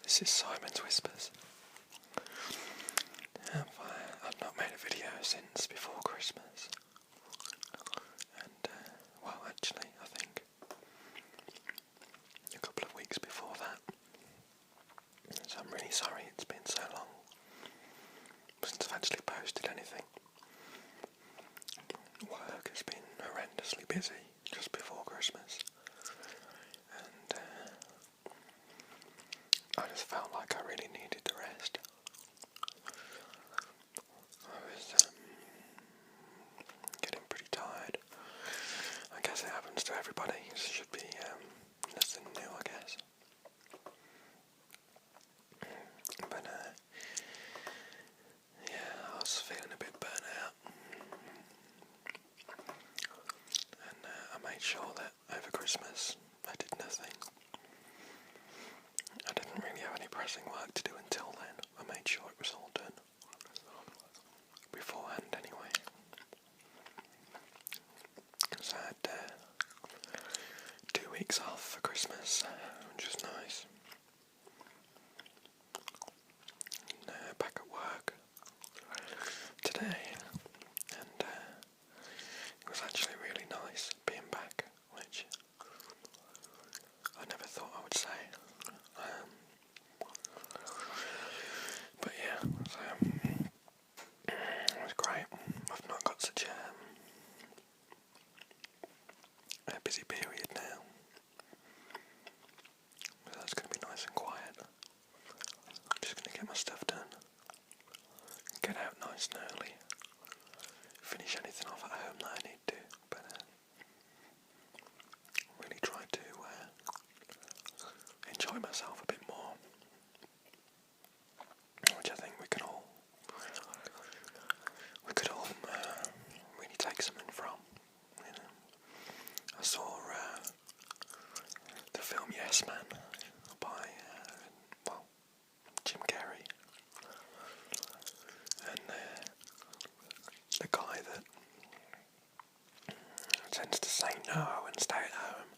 This is Simon's Whispers. I've not made a video since before Christmas. And, actually, I think a couple of weeks before that. So I'm really sorry it's been so long since I've actually posted anything. Work has been horrendously busy just before Christmas. And I just felt like I really needed the rest. I was getting pretty tired. I guess it happens to everybody. It should be nothing new, I guess. But I was feeling a bit burnt out. And I made sure that over Christmas I did nothing. I didn't really have any pressing work to do until then. I made sure it was all done. Beforehand, anyway. Because I had 2 weeks off for Christmas, which was nice. And back at work today, and it was actually really nice being back, which I never thought I would say. But yeah, so it was great. I've not got such a busy period now. So that's going to be nice and quiet. I'm just going to get my stuff done. Get out nice and early. Finish anything off at home that I need to. But really try to enjoy myself a bit more. Which I think we could all really take something from. You know, I saw the film Yes Man by Jim Carrey, and the guy that tends to say no and stay at home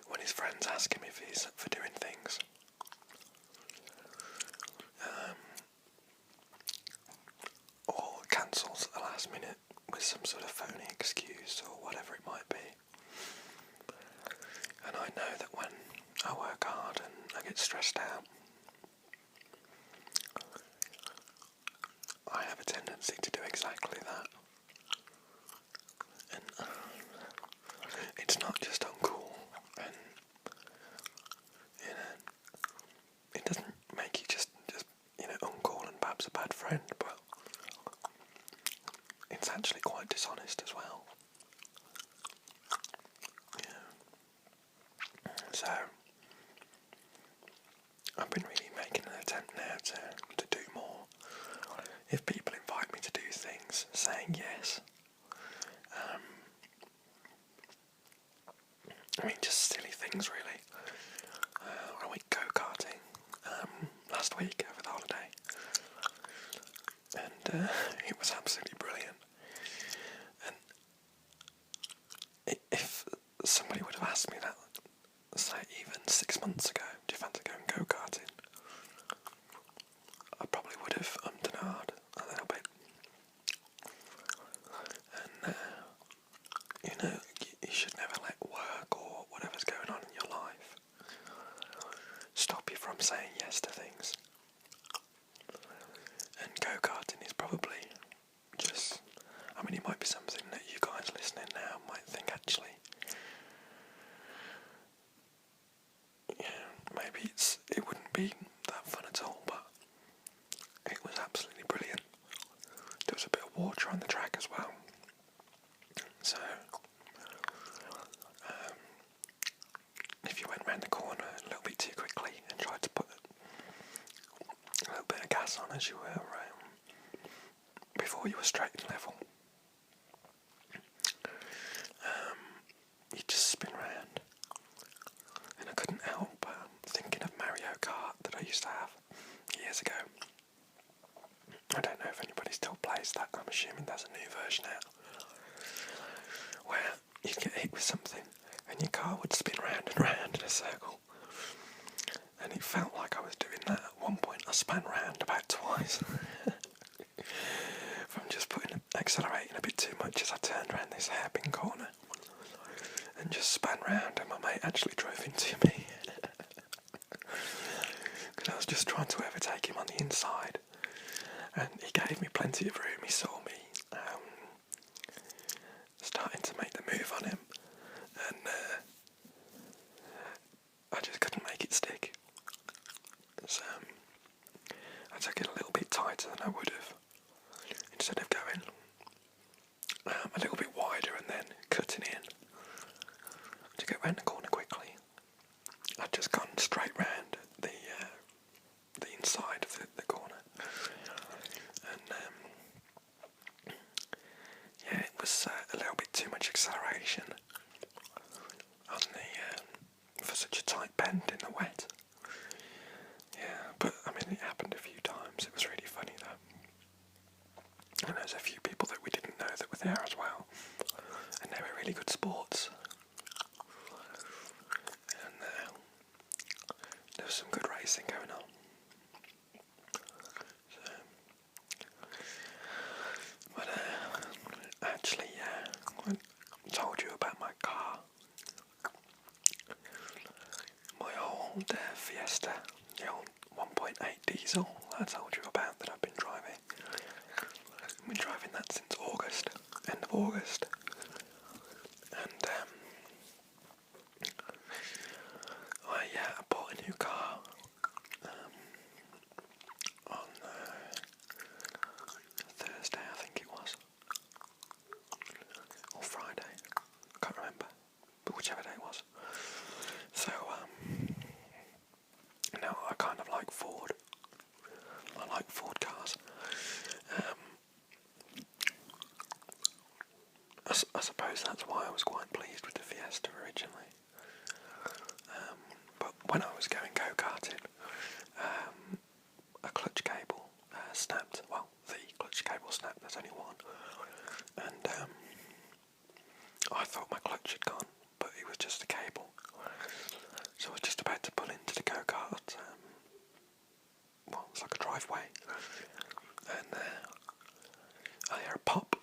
when his friends ask him if he's up for doing things. Or cancels at the last minute with some sort of phony excuse or whatever it might be. And I know that when I work hard and I get stressed out, I have a tendency to do exactly that. And it's not just uncool, and it doesn't make you just uncool and perhaps a bad friend, but it's actually quite dishonest as well. Yeah. So I've been really making an attempt now to do more. If people invite me to do things, saying yes. Just silly things really. I went go-karting last week over the holiday, and it was absolutely brilliant. And if somebody would have asked me that, say even 6 months ago, do you fancy going go-karting? I probably would have ummed and ahed a little bit. And you should never let work or whatever's going on in your life stop you from saying yes to things. And go-karting is probably just, it might be something that you guys listening now might think actually, maybe it wouldn't be that fun at all, but it was absolutely brilliant. There was a bit of water on the track as well. So, if you went round the corner a little bit too quickly and tried to put a little bit of gas on as you were before you were straight and level, you just spin round. And I couldn't help thinking of Mario Kart that I used to have years ago. I don't know if anybody still plays that. I'm assuming there's a new version out where you get hit with something and your car would spin round and round in a circle, and it felt like I was doing span round about twice from just accelerating a bit too much as I turned around this hairpin corner and just span round, and my mate actually drove into me because I was just trying to overtake him on the inside, and he gave me plenty of room. He saw me starting to make the move on him, and I just couldn't make it stick. So I took it a little bit tighter than I would have. Instead of going a little bit wider and then cutting in to get round the corner quickly, I'd just gone straight round the inside of the corner, and yeah, it was a little bit too much acceleration on for such a tight bend in the wet. Yeah, but I mean, it happened a few times. It was really funny though. And there's a few people that we didn't know that were there as well, and they were really good sports. And there was some good racing going on. So, but actually, I told you about my car, my old Fiesta, the old 1.8 diesel. I told you about that I've been driving. I've been driving that since August, end of August, and I bought a new car on Thursday, I think it was, or Friday, I can't remember, but whichever day it was. So now I kind of like Ford. I like Ford cars. I suppose that's why I was quite pleased with the Fiesta originally. But when I was going go-karting, a clutch cable snapped. Well, the clutch cable snapped, there's only one. And I thought my clutch had gone, but it was just a cable. So I was just about to pull into the go-kart. Well, it's like a driveway. And I hear a pop,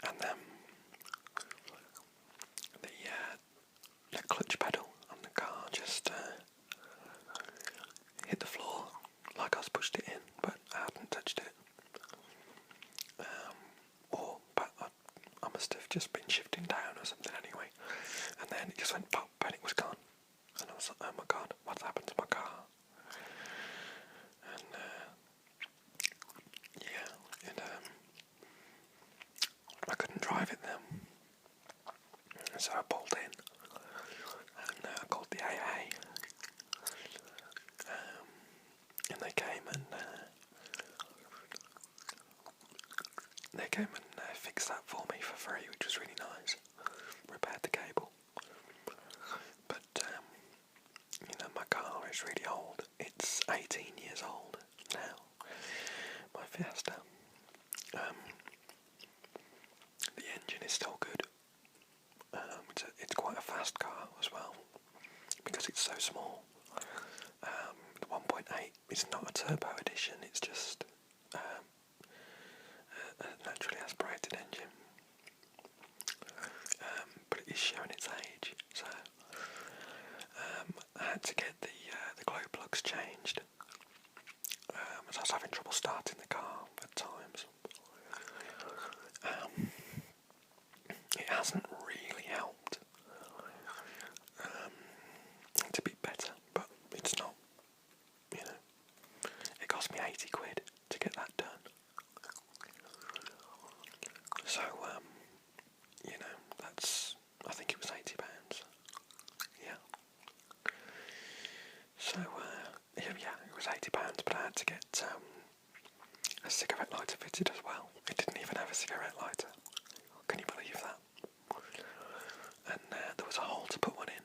and then the clutch pedal on the car just hit the floor like I was pushed it in, but I hadn't touched it. But I must have just been shifting down or something anyway. And then it just went pop and it was gone. And I was like, oh my god, what's happened to my car? And I couldn't drive it then. So I pulled in and I called the AA. And they came and fixed that for me for free, which was really nice. Repaired the cable. But my car is really old. It's 18 years old now. My Fiesta. The engine is still good. It's quite a fast car as well, because it's so small. The 1.8 is not a turbo edition, it's just a naturally aspirated engine. But it is showing its age, so I had to get the glow plugs changed, as I was having trouble starting the car at times. It hasn't really helped to be better, but it's not, it cost me 80 quid to get that done. So, that's, I think it was £80. Yeah. So, yeah, it was £80, but I had to get a cigarette lighter fitted as well. It didn't even have a cigarette lighter. Can you believe that? And there was a hole to put one in,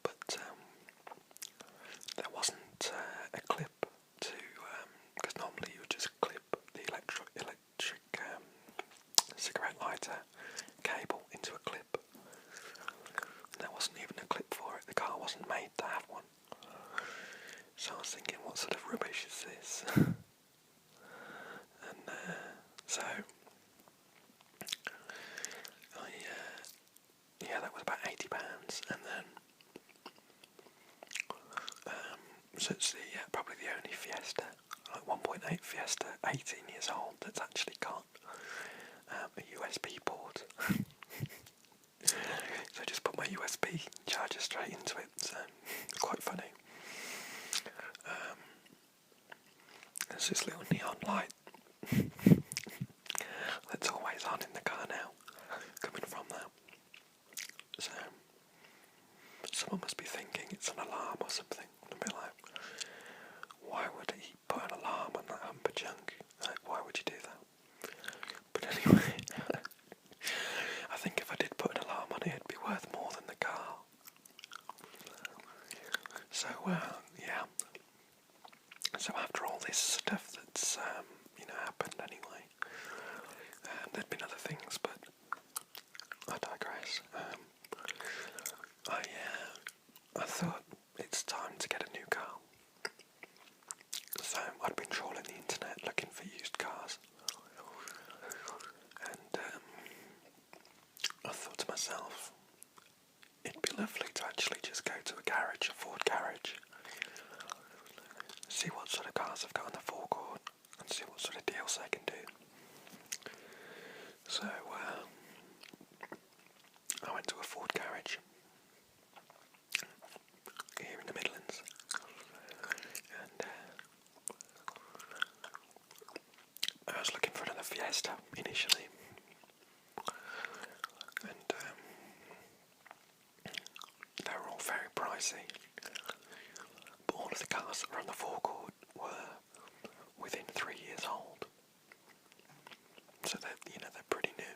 but there wasn't a clip to, because normally you would just clip the electric cigarette lighter cable into a clip. And there wasn't even a clip for it. The car wasn't made to have one. So I was thinking, what sort of rubbish is this? And so yeah, that was about £80, and then so it's probably the only Fiesta, like 1.8 Fiesta, 18 years old, that's actually got a USB port. So I just put my USB charger straight into it. So quite funny. There's this little neon light that's always on in the car now, coming from there. So someone must be thinking it's an alarm or something. And be like, why would he put an alarm on that humper junk? Like, why would you do that? But anyway, I think if I did put an alarm on it, it'd be worth more than the car. So yeah. So after all this stuff that's happened anyway, there'd been other things, but I digress. I thought it's time to get a new car. So I'd been trawling the internet looking for used cars, and I thought to myself, it'd be lovely to actually just go to a garage, a Ford garage, see what sort of cars I've got on the forecourt, and see what sort of deals they can do. So I went to a Ford garage here in the Midlands, and I was looking for another Fiesta initially, and they were all very pricey, but all of the cars that were on the forecourt were within 3 years old, so they're pretty new,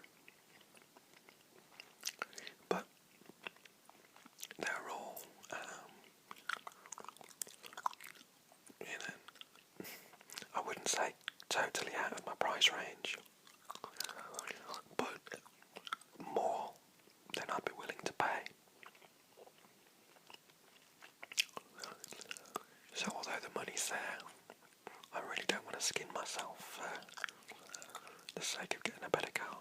but they're all I wouldn't say totally out of my price range, but more than I'd be willing to pay. So although the money's there, I really don't want to skin myself for the sake of getting a better car.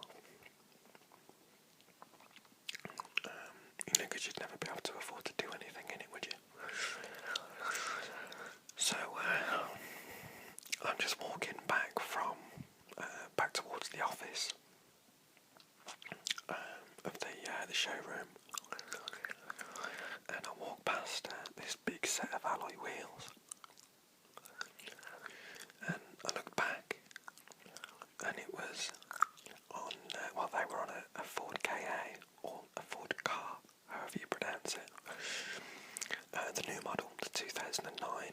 Because you'd never be able to afford to do anything in it, would you? So I'm just walking back back towards the office of the showroom, and I walk past this big set of alloy wheels, and I look back, and it was on they were on a Ford KA, or a Ford car, however you pronounce it, the new model, the 2009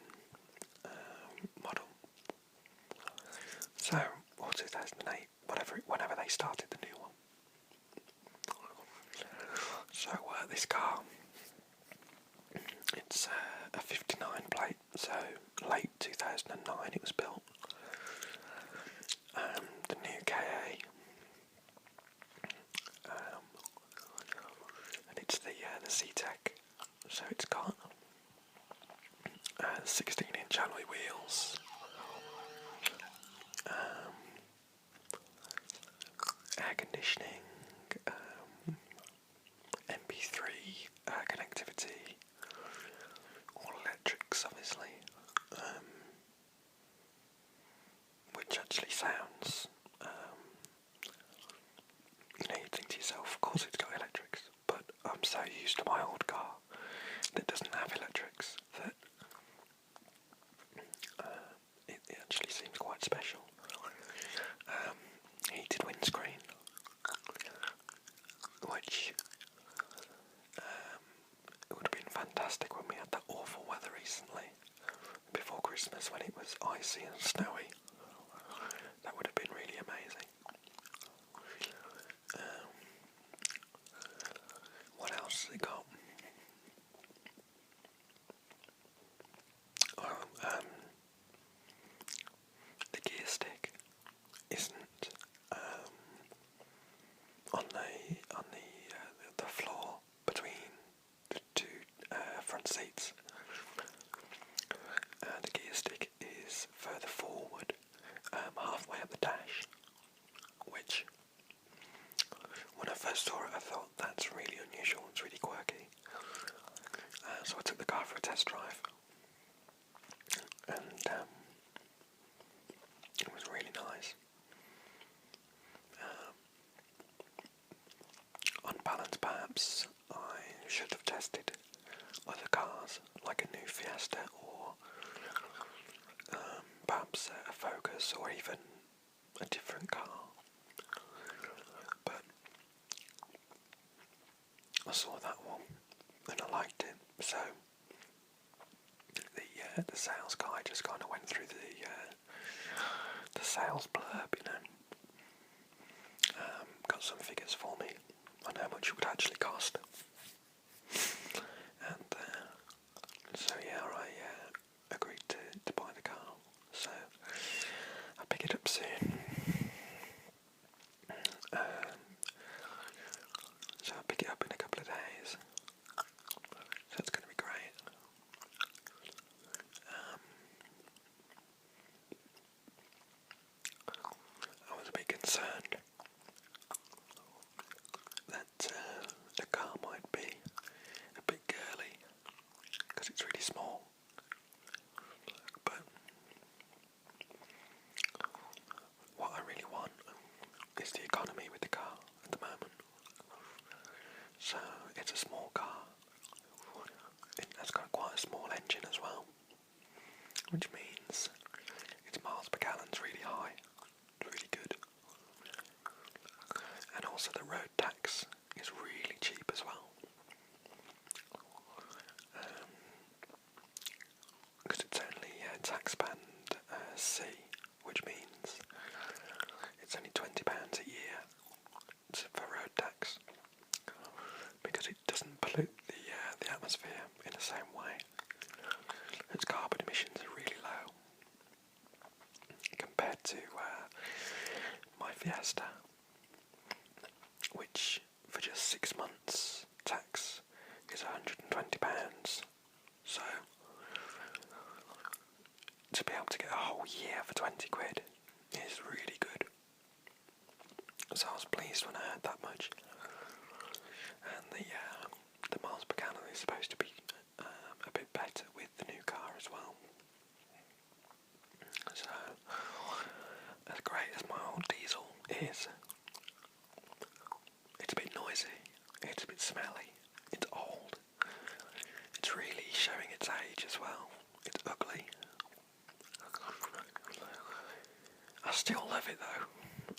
model. So, or 2008, whenever they started the new one. So this car, it's a 59 plate, so late 2009 it was built. The new KA, and it's the C-Tech, so it's got 16-inch alloy wheels, air conditioning, MP3 connectivity, all electrics obviously, which actually sounds, you'd think to yourself, of course it's got electrics, but I'm so used to my old car that doesn't have electrics that it actually seems quite special. Heated windscreen, which it would have been fantastic when we had that awful weather recently, before Christmas, when it was icy and snowy. That would have been really amazing. What else has it got? The gear stick isn't on the floor between the two front seats. saw it, I thought that's really unusual, it's really quirky. So I took the car for a test drive, and it was really nice. On balance, perhaps I should have tested other cars, like a new Fiesta or perhaps a Focus or even a different car. But I saw that one and I liked it, so the sales guy just kind of went through the sales blurb, got some figures for me on how much it would actually cost, and so yeah, I agreed to buy the car. So I'll pick it up soon. So I'll pick it up in a couple of days. So it's going to be great. I was a bit concerned that the car might be a bit girly because it's really small. But what I really want is the economy with the car at the moment. So it's a small car. It has got quite a small engine as well, which means its miles per gallon's really high. It's really good. And also the road tax is really cheap as well. Because it's only tax band C, which means it's only £20 a year for road tax, because it doesn't pollute the atmosphere in the same way. Its carbon emissions are really low compared to my Fiesta, which for just 6 months tax is £120. So to be able to get a whole year for 20 quid is really good. So I was pleased when I heard that much. And the miles per gallon is supposed to be a bit better with the new car as well. So as great as my old diesel is, it's a bit noisy, it's a bit smelly, it's old, it's really showing its age as well, it's ugly. I still love it though,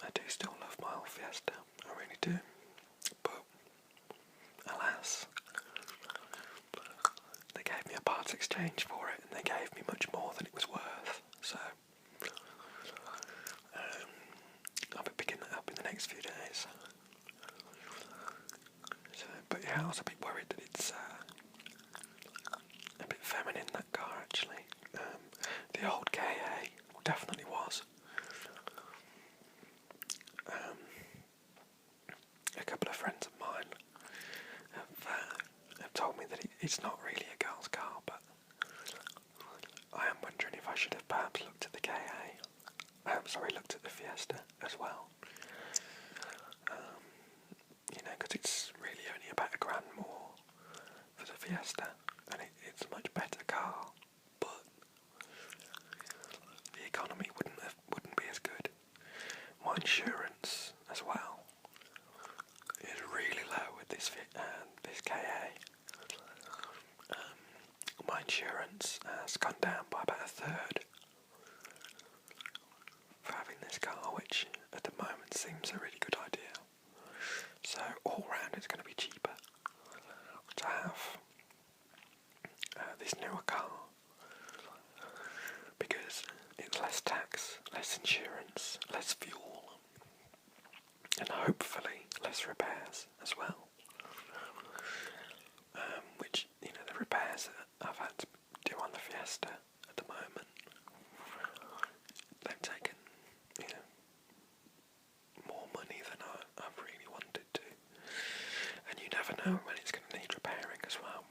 I do still love my old Fiesta, I really do, but alas, they gave me a parts exchange for it and they gave me much more than it was worth, so I'll be picking that up in the next few days. So, but yeah, I was a bit worried that it's a bit feminine, that car actually. The old KA definitely was. A couple of friends of mine have told me that it's not really a girl's car, but I am wondering if I should have perhaps looked at the KA. Looked at the Fiesta as well. Because it's really only about £1,000 more for the Fiesta, and it's a much better car, but the economy wouldn't be as good. My insurance as well is really low with this KA. My insurance has gone down by about a third for having this car, which at the moment seems a really good idea. So all round it's going to be cheaper to have this newer car, because it's less tax, less insurance, less fuel, and hopefully less repairs as well. Which, the repairs that I've had to do on the Fiesta at the moment, they've taken, more money than I've really wanted to. And you never know when it's going to need repairing as well.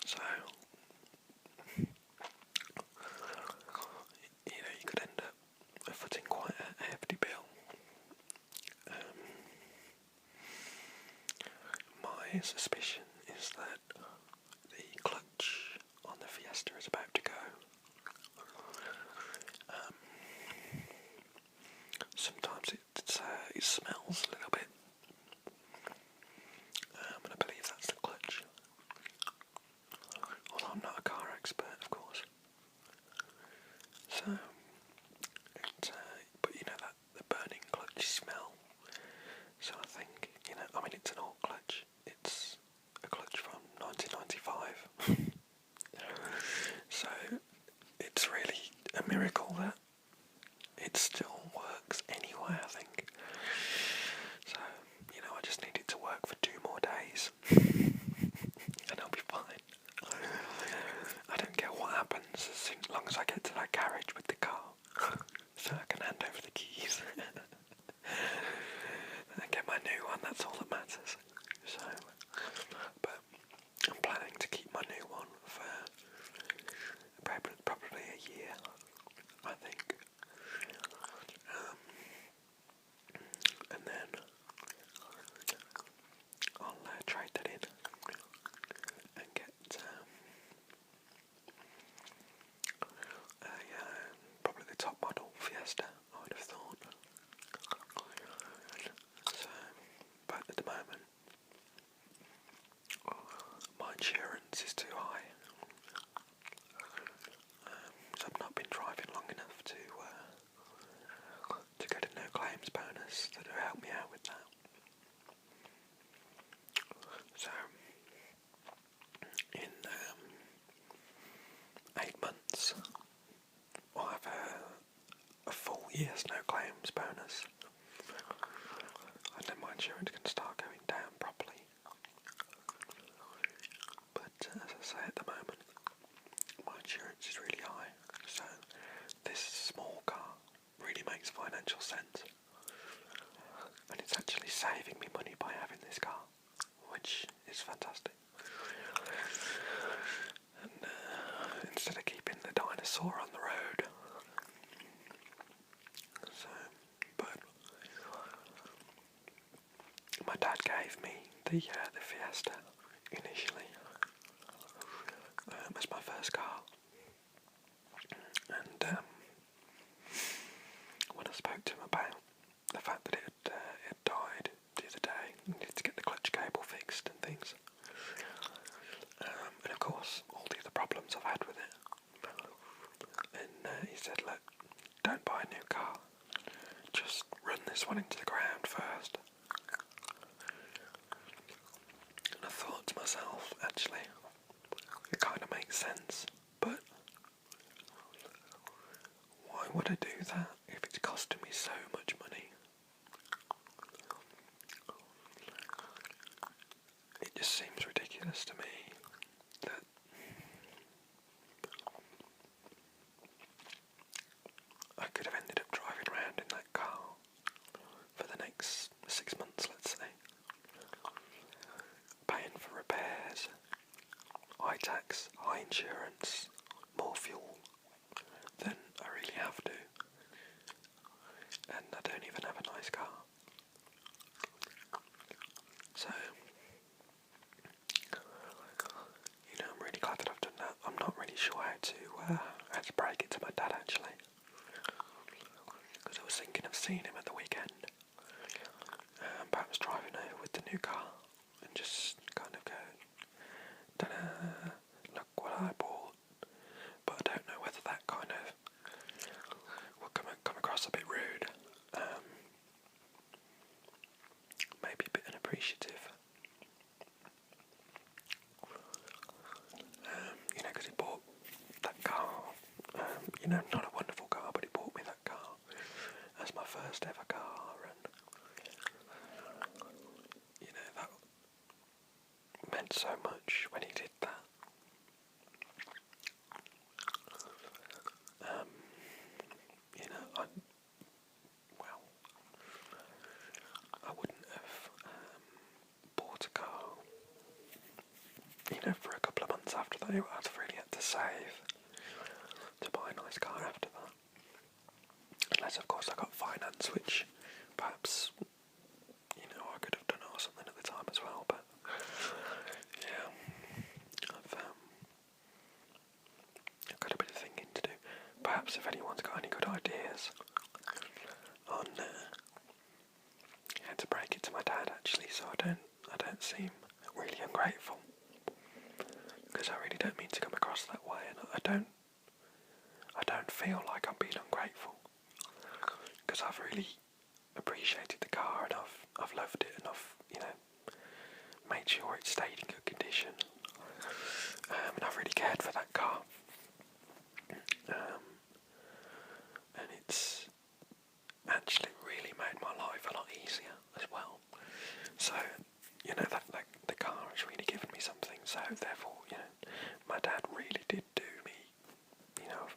So, you could end up footing quite a hefty bill. My suspicion is that the clutch on the Fiesta is about to go. Sometimes it smells a little bit, and I believe that's the clutch. Although I'm not a car expert, of course. So, but you know that the burning clutch smell. So I think, I mean it's an old clutch. It's a clutch from 1995. So it's really a miracle that it still works anyway, I think. So, I just need it to work for 2 more days. And I'll be fine. I don't care what happens as long as I get to that garage with the car. So I can hand over the keys. And get my new one, that's all that matters. So, but I'm planning to keep my new one for probably a year, I think. And then I'll trade that in and get probably the top model Fiesta, I would have thought. So, but at the moment, my insurance is too high. So I've not been driving long enough to get a no claims bonus that will help me out with that. So in 8 months, I'll have a full year's no claims bonus, and then my insurance can start going down properly. But as I say, at the moment, my insurance is really high, so this small car really makes financial sense, and it's actually saving me money by having this car, which is fantastic. And instead of keeping the dinosaur on the road, so, but my dad gave me the Fiesta initially as my first car, and when I spoke to him about the fact that it had died the other day, needed to get the clutch cable fixed and things, and of course all the other problems I've had with it, and he said, look, don't buy a new car, just run this one into the ground first. And I thought to myself, actually, it kind of makes sense, but why would I do that if it's costing me so much money? It just seems ridiculous to me that I could have ended up driving around in that car for the next 6 months, let's say, paying for repairs, high tax, high insurance, more fuel than I really have to, and I don't even have a nice car. So, I'm really glad that I've done that. I'm not really sure how to break it to my dad, actually, because I was thinking of seeing him at the weekend, perhaps driving over with the new car and just kind of go, ta-da, look what I bought. But I don't know whether that kind of will come across a bit rude, maybe a bit unappreciative. Because he bought that car, not a wonderful car, but he bought me that car as my first ever car, and that meant so much when he did that. I wouldn't have bought a car, for a couple of months after that. I'd really had to save to buy a nice car after that. Unless, of course, I got finance, which perhaps, I could have done it or something at the time as well, but perhaps if anyone's got any good ideas on how to break it to my dad, actually, so I don't seem really ungrateful, because I really don't mean to come across that way, and I don't feel like I'm being ungrateful, because I've really appreciated the car, and I've loved it, and I've made sure it stayed in good condition, and I've really cared for that car, and it's actually really made my life a lot easier as well. So that the car has really given me something. So therefore, my dad really did do me,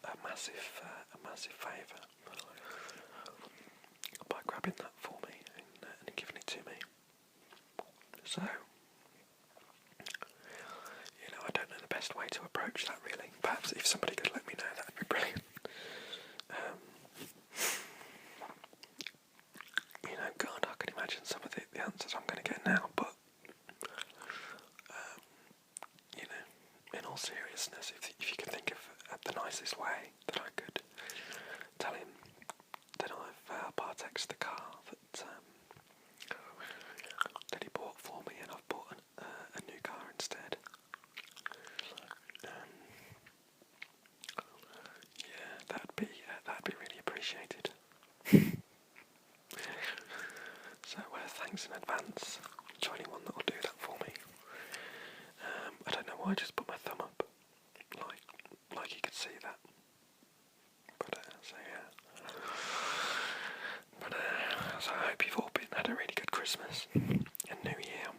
a massive favour by grabbing that for me and giving it to me. So, I don't know the best way to approach that really. Perhaps if somebody could let me know, that would be brilliant. God, I can imagine some of the answers I'm going to get now, but, in all seriousness, if you can think of the nicest way that I could tell him that I've partexed the car that he bought for me, and I've bought a new car instead. That'd be really appreciated. So thanks in advance to anyone that will do that for me. I don't know why I just put my thumb up, like you could see that. But so yeah. But so I hope you've all had a really good Christmas and New Year.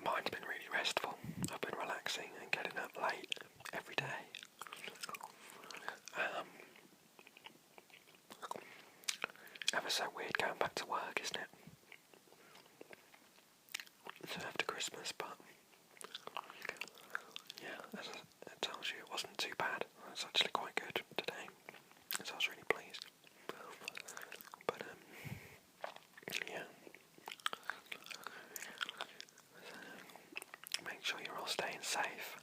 Mine's been really restful. I've been relaxing and getting up late every day. Ever so weird going back to work, isn't it? So after Christmas, but yeah, as it tells you, it wasn't too bad. It's actually quite good today, so I was really pleased. But yeah. So, make sure you're all staying safe.